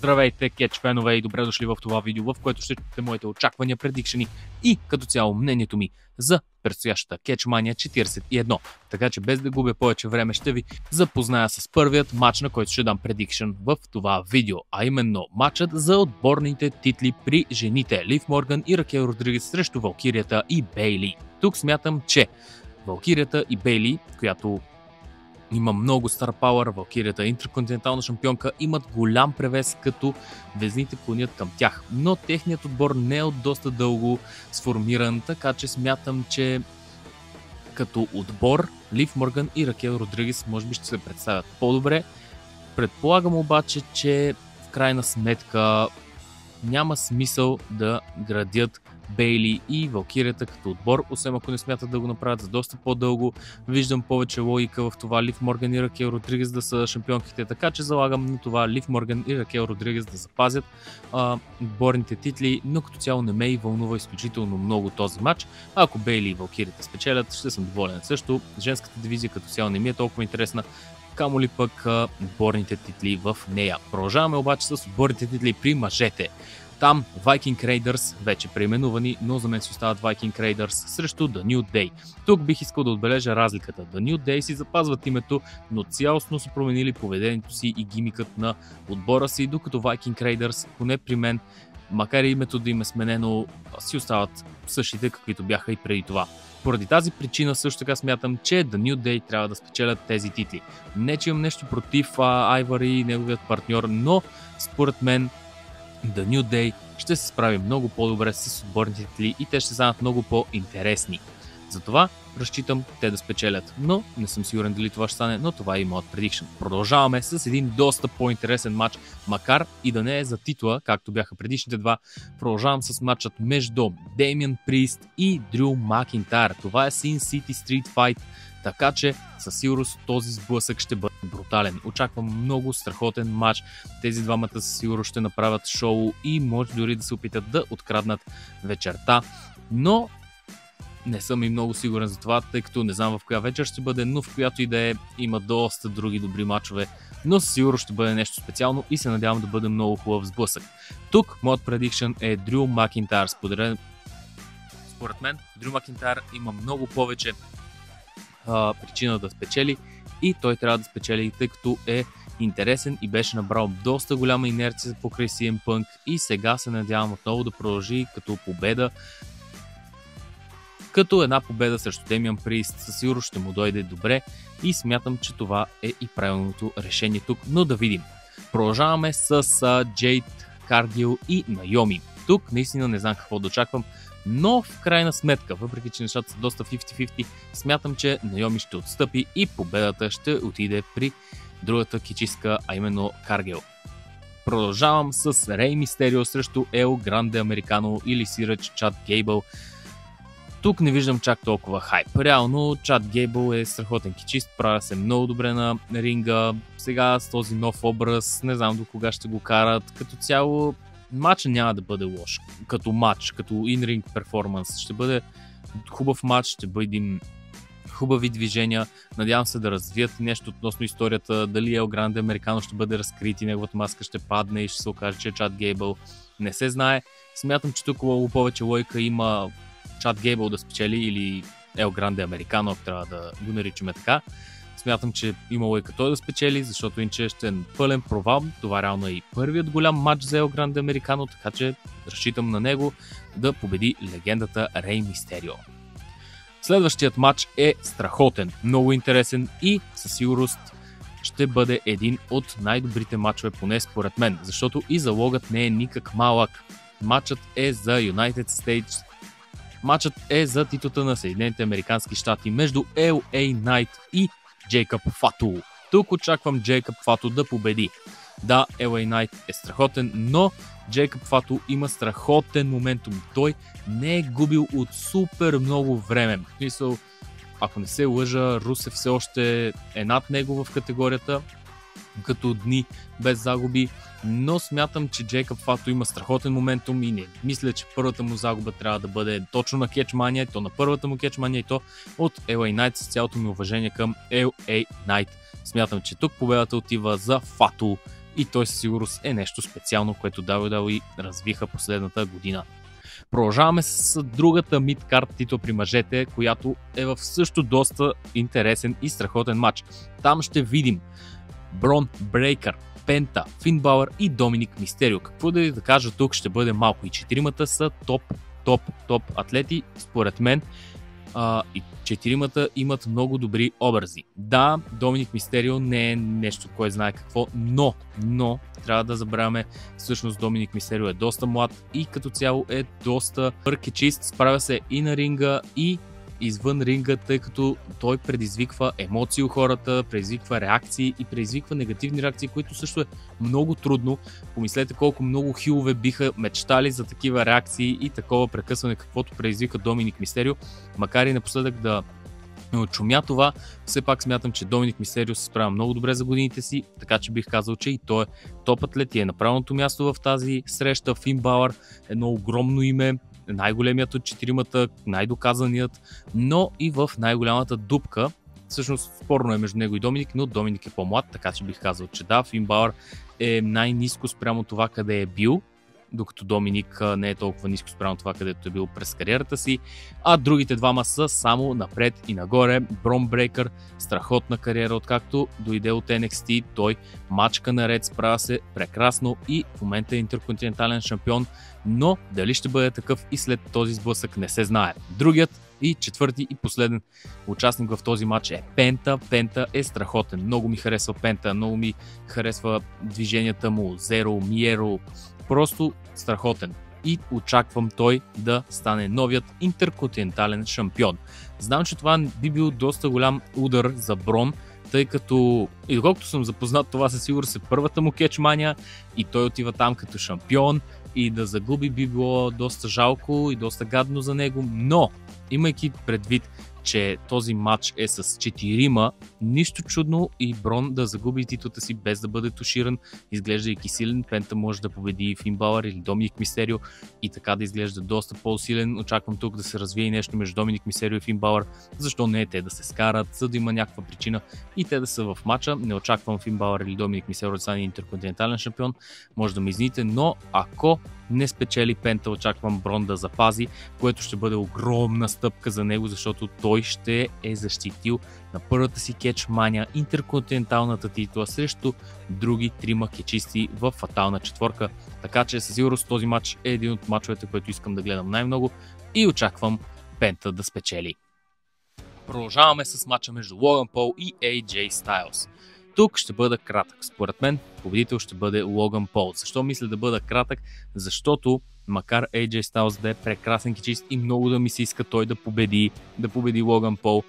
Здравейте, кетч фенове, и добре дошли в това видео, в което ще чуете моите очаквания, предикшени и като цяло мнението ми за предстоящата Кетчмания 41. Така че без да губя повече време ще ви запозная с първият матч, на който ще дам предикшен в това видео, а именно матчът за отборните титли при жените Лив Морган и Ракел Родригес срещу Валкирията и Бейли. Тук смятам, че Валкирията и Бейли, която има много стар пауър, Валкирията интерконтинентална шампионка, имат голям превес, като везните клонят към тях. Но техният отбор не е от доста дълго сформиран, така че смятам, че като отбор Лив Морган и Ракел Родригес може би ще се представят по-добре. Предполагам обаче, че в крайна сметка няма смисъл да градят Бейли и Валкирията като отбор, освен ако не смятат да го направят за доста по-дълго. Виждам повече логика в това Лив Морган и Ракел Родригес да са шампионките, така че залагам на това Лив Морган и Ракел Родригес да запазят отборните титли, но като цяло не ме и вълнува изключително много този матч. Ако Бейли и Валкирията спечелят, ще съм доволен. Също женската дивизия като цяло не ми е толкова интересна, камо ли пък отборните титли в нея. Продължаваме обаче с отборните титли при мъжете. Там Viking Raiders, вече преименувани, но за мен си остават Viking Raiders срещу The New Day. Тук бих искал да отбележа разликата. The New Day си запазват името, но цялостно са променили поведението си и гимикът на отбора си, докато Viking Raiders, поне при мен, макар и името да им е сменено, си остават същите, каквито бяха и преди това. Поради тази причина също така смятам, че The New Day трябва да спечелят тези титли. Не че имам нещо против Айвари и неговият партньор, но според мен The New Day ще се справи много по-добре с отборните титли и те ще станат много по-интересни. Затова разчитам те да спечелят, но не съм сигурен дали това ще стане, но това е и моят предикшен. Продължаваме с един доста по-интересен матч, макар и да не е за титла, както бяха предишните два. Продължавам с матчът между Демиан Прист и Дрю Макинтайр. Това е Sin City Street Fight, така че със сигурност този сблъсък ще бъде брутален. Очаквам много страхотен матч. Тези двамата със сигурност ще направят шоу и може дори да се опитат да откраднат вечерта, но не съм и много сигурен за това, тъй като не знам в коя вечер ще бъде, но в която и да е, има доста други добри матчове, но със сигурност ще бъде нещо специално и се надявам да бъде много хубав сблъсък. Тук моят предикшен е Дрю Макинтайр. Според мен Дрю Макинтайр има много повече причина да спечели и той трябва да спечели, тъй като е интересен и беше набрал доста голяма инерция покрай CM Punk и сега се надявам отново да продължи като победа. Като една победа срещу Демиан Прист със сигурност ще му дойде добре и смятам, че това е и правилното решение тук, но да видим. Продължаваме с Джейд Кардил и Найоми. Тук наистина не знам какво да очаквам, но в крайна сметка, въпреки че нещата са доста 50-50, смятам, че Найоми ще отстъпи и победата ще отиде при другата кичиска, а именно Каргел. Продължавам с Рей Мистерио срещу Ел Гранде Американо или сиреч Чад Гейбъл. Тук не виждам чак толкова хайп. Реално Чад Гейбъл е страхотен кичист, правя се много добре на ринга. Сега с този нов образ, не знам до кога ще го карат. Като цяло матчът няма да бъде лош. Като матч, като in-ring перформанс. Ще бъде хубав матч, ще бъдем хубави движения. Надявам се да развият нещо относно историята. Дали Ел Гранде Американо ще бъде разкрит и неговата маска ще падне и ще се окаже, че е Чад Гейбъл. Не се знае. Смятам, че тук много повече логика има Чад Гейбъл да спечели или Ел Гранде Американо, ако трябва да го наричаме така. Смятам, че има логика той да спечели, защото иначе ще е пълен провал. Това реално е и първият голям матч за Ел Гранде Американо, така че разчитам на него да победи легендата Рей Мистерио. Следващият матч е страхотен, много интересен и със сигурност ще бъде един от най-добрите матчове, поне според мен, защото и залогът не е никак малък. Матчът е за United States. Матчът е за титлата на Съединените американски щати между LA Knight и Джейкъб Фату. Тук очаквам Джейкъб Фату да победи. Да, LA Knight е страхотен, но Джейкъб Фату има страхотен моментум. Той не е губил от супер много време. В смисъл, ако не се лъжа, Русев все още е над него в категорията, като дни без загуби, но смятам, че Джейкъб Фато има страхотен моментум и не мисля, че първата му загуба трябва да бъде точно на Кетчмания, то на първата му Кетчмания и то от LA Knight, с цялото ми уважение към LA Knight. Смятам, че тук победата отива за Фато и той със сигурност е нещо специално, което WWE развиха последната година. Продължаваме с другата мидкарт титла при мъжете, която е в също доста интересен и страхотен матч. Там ще видим Брон Брейкър, Пента, Фин Балър и Доминик Мистерио. Какво да ви да кажа тук, ще бъде малко. И четиримата са топ атлети, според мен. И четиримата имат много добри образи. Да, Доминик Мистерио не е нещо, кой знае какво, но трябва да забравяме, всъщност Доминик Мистерио е доста млад и като цяло е доста чист, справя се и на ринга, и извън ринга, тъй като той предизвиква емоции у хората, предизвиква реакции и предизвиква негативни реакции, които също е много трудно. Помислете колко много хилове биха мечтали за такива реакции и такова прекъсване, каквото предизвика Доминик Мистерио. Макар и напоследък да отшумя това, все пак смятам, че Доминик Мистерио се справя много добре за годините си, така че бих казал, че и той е топ атлет и е на правилното място в тази среща. Фин Балър, едно огромно име, най-големият от четиримата, най-доказаният, но и в най-голямата дупка. Всъщност спорно е между него и Доминик, но Доминик е по-млад, така че бих казал, че да, Фин Балър е най-ниско спрямо това, къде е бил, докато Доминик не е толкова ниско спрямо това, където е бил през кариерата си, а другите двама са само напред и нагоре. Брон Брейкър, страхотна кариера, откакто дойде от NXT, той мачка наред, справя се прекрасно и в момента е интерконтинентален шампион, но дали ще бъде такъв и след този сблъсък не се знае. Другият и четвърти и последен участник в този матч е Пента. Пента е страхотен, много ми харесва Пента, много ми харесва движенията му, Зеро, Миеро, просто страхотен и очаквам той да стане новият интерконтинентален шампион. Знам, че това би бил доста голям удар за Брон, тъй като и доколкото съм запознат, това със сигурност е първата му кетчмания и той отива там като шампион и да загуби би било доста жалко и доста гадно за него, но имайки предвид, че този матч е с 4, нищо чудно и Брон да загуби титлата си без да бъде туширан, изглеждайки силен. Пента може да победи Фин Балър или Доминик Мистерио и така да изглежда доста по-силен. Очаквам тук да се развие нещо между Доминик Мистерио и Фин Балър. Защо не те да се скарат, за да има някаква причина и те да са в матча. Не очаквам Фин Балър или Доминик Мистерио да стане интерконтинентален шампион. Може да ме извините, но ако не спечели Пента, очаквам Брон да запази, което ще бъде огромна стъпка за него, защото той ще е защитил на първата си кетчмания интерконтиненталната титла срещу други трима кетчисти в фатална четворка. Така че със сигурност този матч е един от матчовете, който искам да гледам най-много и очаквам Пента да спечели. Продължаваме с матча между Логан Пол и AJ Styles. Тук ще бъда кратък. Според мен победител ще бъде Логан Пол. Защо мисля да бъда кратък? Защото макар AJ Styles да е прекрасен кичист и много да ми се иска той да победи Логан Пол,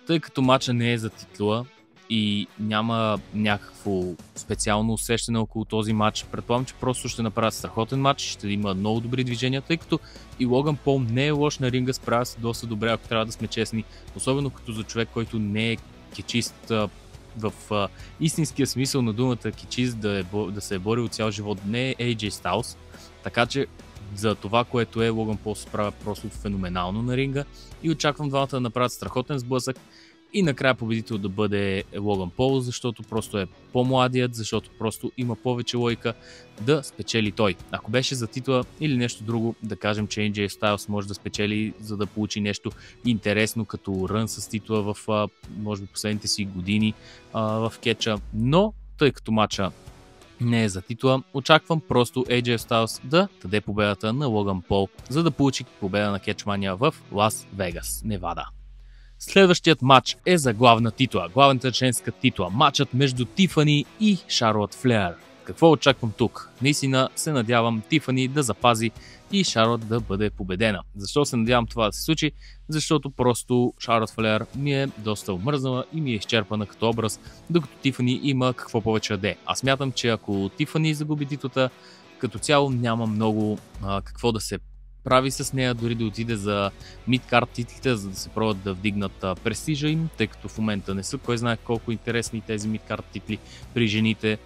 тъй като матча не е за титла и няма някакво специално усещане около този матч. Предполагам, че просто ще направят страхотен матч, ще има много добри движения, тъй като и Логан Пол не е лош на ринга, справя се доста добре, ако трябва да сме честни, особено като за човек, който не е кичист в истинския смисъл на думата кичист, да се е борил цял живот, не е AJ Styles, така че за това, което е, Логан Пол се справя просто феноменално на ринга и очаквам двамата да направят страхотен сблъсък и накрая победител да бъде Логан Пол, защото просто е по-младият, защото просто има повече логика да спечели той. Ако беше за титла или нещо друго, да кажем, че AJ Styles може да спечели, за да получи нещо интересно като рън с титла в може би последните си години в кетча, но тъй като матча не е за титла, очаквам просто AJ Styles да даде победата на Логан Пол, за да получи победа на кетчмания в Лас Вегас, Невада. Следващият матч е за главна титла, главната женска титла, матчът между Тифани и Шарлот Флеер. Какво очаквам тук? Наистина се надявам Тифани да запази и Шарлот да бъде победена. Защо се надявам това да се случи? Защото просто Шарлот Флеер ми е доста омръзнала и ми е изчерпана като образ, докато Тифани има какво повече да е. Аз смятам, че ако Тифани загуби титлата, като цяло няма много какво да се прави с нея, дори да отиде за мидкарт титлите, за да се пробват да вдигнат престижа им, тъй като в момента не са кой знае колко интересни тези мидкарт титли при жените.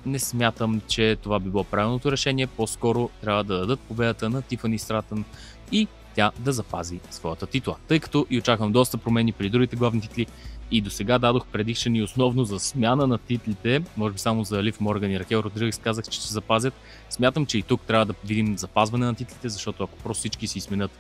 Не смятам, че това би било правилното решение, по-скоро трябва да дадат победата на Тифани Стратън и тя да запази своята титла. Тъй като и очаквам доста промени при другите главни титли и до сега дадох предикшени основно за смяна на титлите, може би само за Лив Морган и Ракел Родригес казах, че ще запазят. Смятам, че и тук трябва да видим запазване на титлите, защото ако просто всички си сменят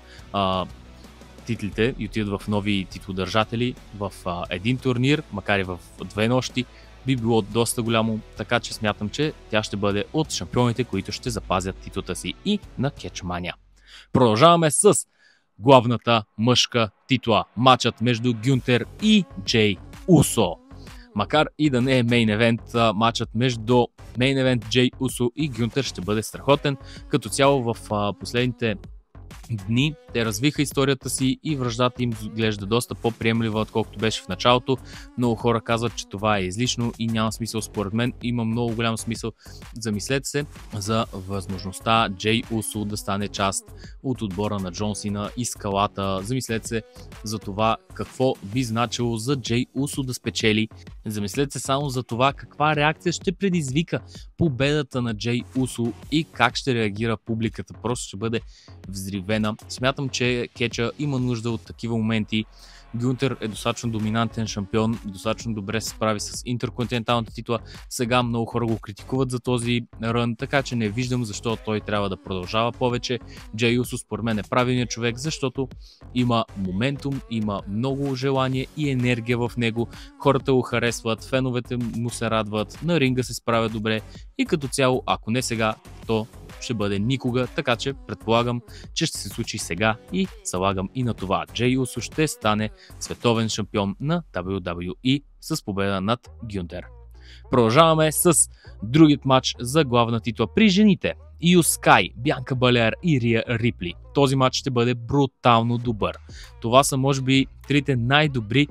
титлите и отидат в нови титлодържатели в един турнир, макар и в 2 нощи, би било доста голямо, така че смятам, че тя ще бъде от шампионите, които ще запазят титлата си и на Кетчмания. Продължаваме с главната мъжка титла. Матчът между Гюнтер и Джей Усо. Макар и да не е мейн евент, матчът между мейн евент Джей Усо и Гюнтер ще бъде страхотен. Като цяло в последните дни те развиха историята си и враждата им глежда доста по-приемлива, отколкото беше в началото. Много хора казват, че това е излишно и няма смисъл. Според мен има много голям смисъл. Замислете се за възможността Джей Усо да стане част от отбора на Джон Сина и Скалата. Замислете се за това какво би значило за Джей Усо да спечели. Замислете се само за това каква реакция ще предизвика победата на Джей Усо и как ще реагира публиката. Просто ще бъде взривена. Смятам, че Кетча има нужда от такива моменти. Гюнтер е достатъчно доминантен шампион, достатъчно добре се справи с интерконтиненталната титла. Сега много хора го критикуват за този рън, така че не виждам защо той трябва да продължава повече. Джей Усо според мен е правилният човек, защото има моментум, има много желание и енергия в него. Хората го харесват, феновете му се радват, на ринга се справя добре и като цяло, ако не сега, то ще бъде никога, така че предполагам, че ще се случи сега и залагам и на това. Джей Усо ще стане световен шампион на WWE с победа над Гюнтер. Продължаваме с другият матч за главна титла при жените. Io Sky, Бянка Балер и Рия Рипли. Този матч ще бъде брутално добър. Това са може би трите най-добри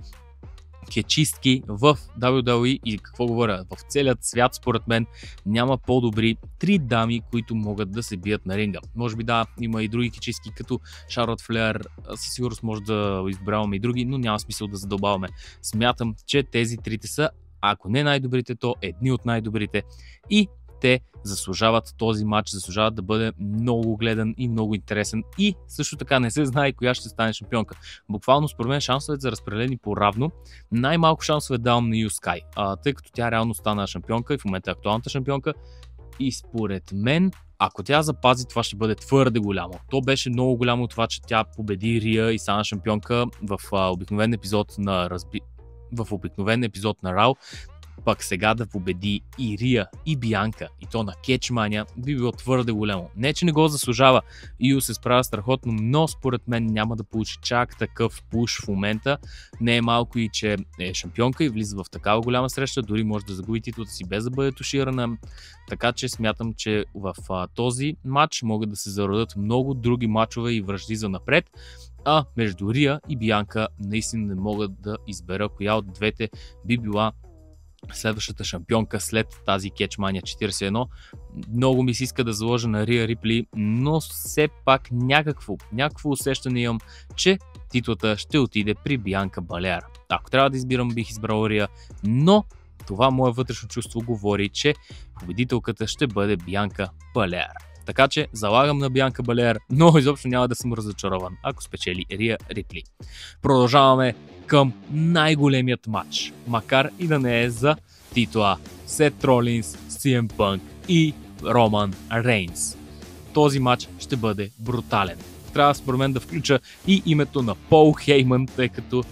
кетчистки в WWE и какво говоря, в целият свят според мен няма по-добри 3 дами, които могат да се бият на ринга. Може би да, има и други кетчистки като Шарлот Флеер, със сигурност може да избраваме и други, но няма смисъл да задълбаваме. Смятам, че тези трите са, ако не най-добрите, то едни от най-добрите и те заслужават този матч, заслужават да бъде много гледан и много интересен и също така не се знае коя ще стане шампионка. Буквално според мен шансовете са разпределени по-равно. Най-малко шансове давам на Io Sky, тъй като тя реално стана шампионка и в момента е актуалната шампионка и според мен ако тя запази, това ще бъде твърде голямо. То беше много голямо това, че тя победи Рия и стана шампионка в обикновен епизод на Рао. Пък сега да победи и Рия, и Бянка, и то на Кетчмания, би било твърде голямо. Не, че не го заслужава. Ио се справя страхотно, но според мен няма да получи чак такъв пуш в момента. Не е малко и че е шампионка и влиза в такава голяма среща, дори може да загуби титлата си без да бъде туширана. Така че смятам, че в този матч могат да се зародят много други матчове и вражди за напред. А между Рия и Бянка наистина не могат да избера коя от двете би била следващата шампионка след тази Кетчмания 41. Много ми се иска да заложа на Рия Рипли, но все пак някакво усещане имам, че титлата ще отиде при Бянка Балер. Ако трябва да избирам, бих избрал Рия, но това мое вътрешно чувство говори, че победителката ще бъде Бянка Балер. Така че залагам на Бянка Балер, но изобщо няма да съм разочарован, ако спечели Рия Рипли. Продължаваме към най-големият матч, макар и да не е за титла. Сет Ролинс, CM Punk и Роман Рейнс. Този матч ще бъде брутален. Трябва според мен да включа и името на Пол Хейман, тъй като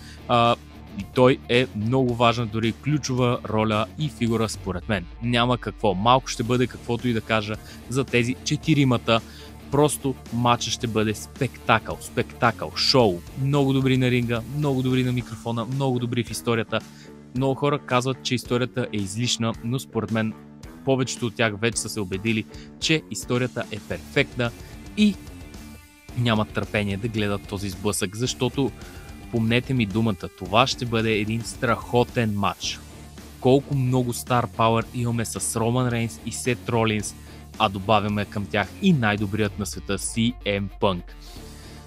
и той е много важна, дори ключова роля и фигура според мен. Няма какво, малко ще бъде каквото и да кажа за тези четиримата. Просто матчът ще бъде спектакъл, шоу. Много добри на ринга, много добри на микрофона, много добри в историята. Много хора казват, че историята е излишна, но според мен повечето от тях вече са се убедили, че историята е перфектна и нямат търпение да гледат този сблъсък, защото помнете ми думата, това ще бъде един страхотен матч. Колко много Star Power имаме с Роман Рейнс и Сет Ролинс, а добавяме към тях и най-добрият на света CM Punk.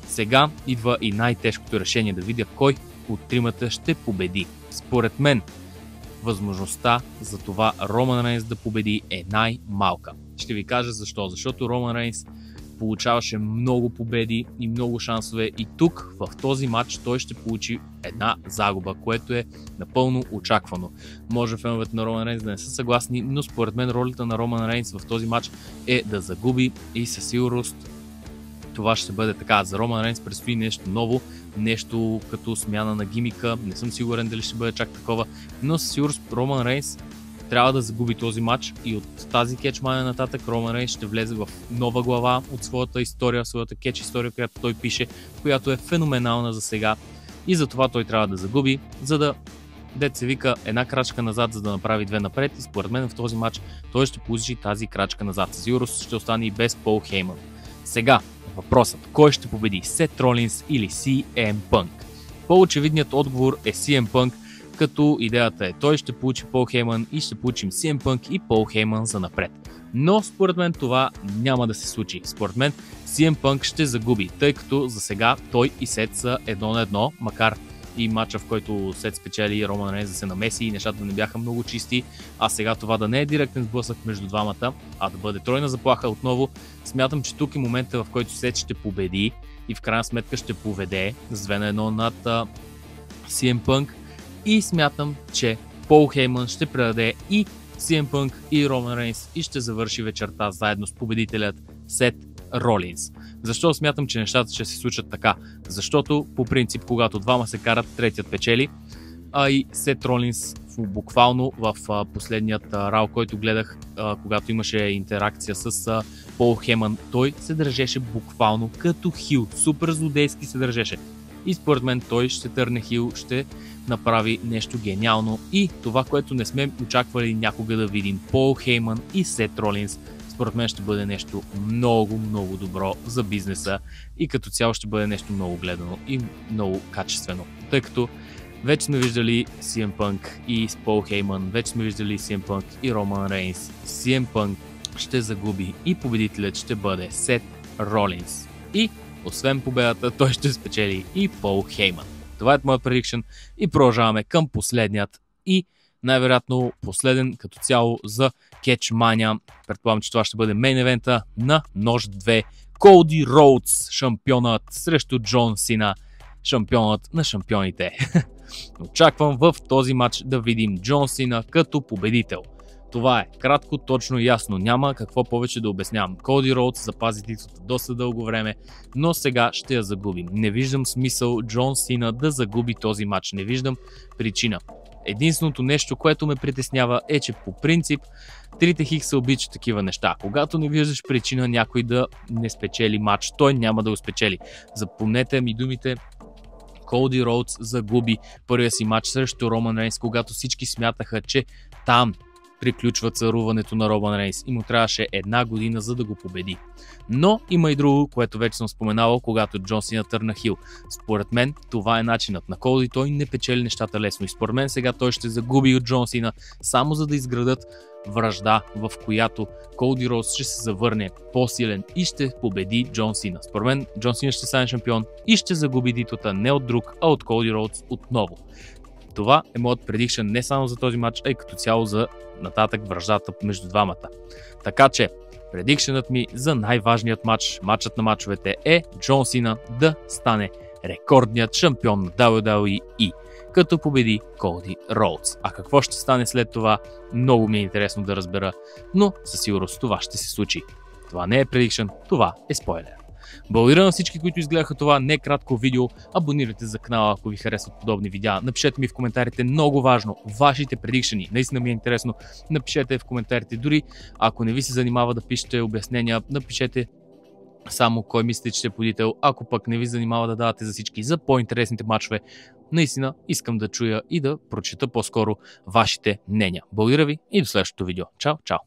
Сега идва и най-тежкото решение да видя кой от тримата ще победи. Според мен, възможността за това Роман Рейнс да победи е най-малка. Ще ви кажа защо. Защото Роман Рейнс получаваше много победи и много шансове и тук в този матч той ще получи една загуба, което е напълно очаквано. Може феновете на Роман Рейнс да не са съгласни, но според мен ролята на Роман Рейнс в този матч е да загуби и със сигурност това ще бъде така. За Роман Рейнс предстои нещо ново, нещо като смяна на гимика, не съм сигурен дали ще бъде чак такова, но със сигурност Роман Рейнс трябва да загуби този матч и от тази кетчмания нататък Роман Рейнс ще влезе в нова глава от своята история, своята кетч история, която той пише, която е феноменална за сега и затова той трябва да загуби, за да се вика една крачка назад, за да направи две напред и според мен в този матч той ще получи тази крачка назад. Сигурно ще остане и без Пол Хейман. Сега въпросът, кой ще победи, Сет Ролинс или CM Punk? По-очевидният отговор е CM Punk, като идеята е той ще получи Пол Хейман и ще получим CM Punk и Пол Хейман за напред. Но според мен това няма да се случи. Според мен CM Punk ще загуби, тъй като за сега той и Сет са 1-1, макар и матча, в който Сет спечели Роман Рейнс да се намеси и нещата не бяха много чисти, а сега това да не е директен сблъсък между двамата, а да бъде тройна заплаха отново. Смятам, че тук е момента, в който Сет ще победи и в крайна сметка ще поведе с 2-1 над CM Punk и смятам, че Пол Хейман ще предаде и CM Punk и Роман Рейнс и ще завърши вечерта заедно с победителят Сет Ролинс. Защо смятам, че нещата ще се случат така? Защото по принцип, когато двама се карат, третият печели, а и Сет Ролинс буквално в последният рау, който гледах, когато имаше интеракция с Пол Хейман, той се държеше буквално като хил, супер злодейски се държеше. И според мен той ще търне хил, ще направи нещо гениално и това, което не сме очаквали някога да видим, Пол Хейман и Сет Ролинс, според мен ще бъде нещо много, много добро за бизнеса и като цяло ще бъде нещо много гледано и много качествено. Тъй като вече сме виждали CM Punk и с Пол Хейман, вече сме виждали CM Punk и Роман Рейнс. CM Punk ще загуби и победителят ще бъде Сет Ролинс. И освен победата, той ще спечели и Пол Хейман. Това е моят предикшън и продължаваме към последният и най-вероятно последен като цяло за Кетчмания. Предполагам, че това ще бъде мейн евента на Нож 2. Коди Роудс, шампионът срещу Джон Сина, шампионът на шампионите. Очаквам в този матч да видим Джон Сина като победител. Това е кратко, точно и ясно. Няма какво повече да обяснявам. Коди Роудс запази титлата доста дълго време, но сега ще я загубим. Не виждам смисъл Джон Сина да загуби този матч. Не виждам причина. Единственото нещо, което ме притеснява е, че по принцип трите Хикса обичат такива неща. Когато не виждаш причина някой да не спечели матч, той няма да го спечели. Запомнете ми думите. Коди Роудс загуби първия си матч срещу Роман Рейнс, когато всички смятаха, че там приключва царуването на Роман Рейнс и му трябваше една година за да го победи. Но има и друго, което вече съм споменавал, когато Джон Сина търна хил. Според мен това е начинът на Коди, той не печели нещата лесно и според мен сега той ще загуби от Джон Сина, само за да изградат вражда, в която Коди Роудс ще се завърне по-силен и ще победи Джон Сина. Според мен Джон Сина ще стане шампион и ще загуби титлата не от друг, а от Коди Роудс отново. Това е моят предикшън не само за този матч, а и като цяло за нататък враждата между двамата. Така че предикшънът ми за най-важният матч, матчът на матчовете е Джон Сина да стане рекордният шампион на WWE, като победи Коди Роудс. А какво ще стане след това, много ми е интересно да разбера, но със сигурност това ще се случи. Това не е предикшън, това е спойлер. Благодаря на всички, които изгледаха това не кратко видео. Абонирайте за канала, ако ви харесват подобни видеа. Напишете ми в коментарите, много важно, вашите предикшъни. Наистина ми е интересно. Напишете в коментарите. Дори ако не ви се занимава да пишете обяснения, напишете само кой мислите, че ще е победител. Ако пък не ви занимава да давате за всички за по-интересните матчове, наистина искам да чуя и да прочета по-скоро вашите мнения. Благодаря ви и до следващото видео. Чао, чао!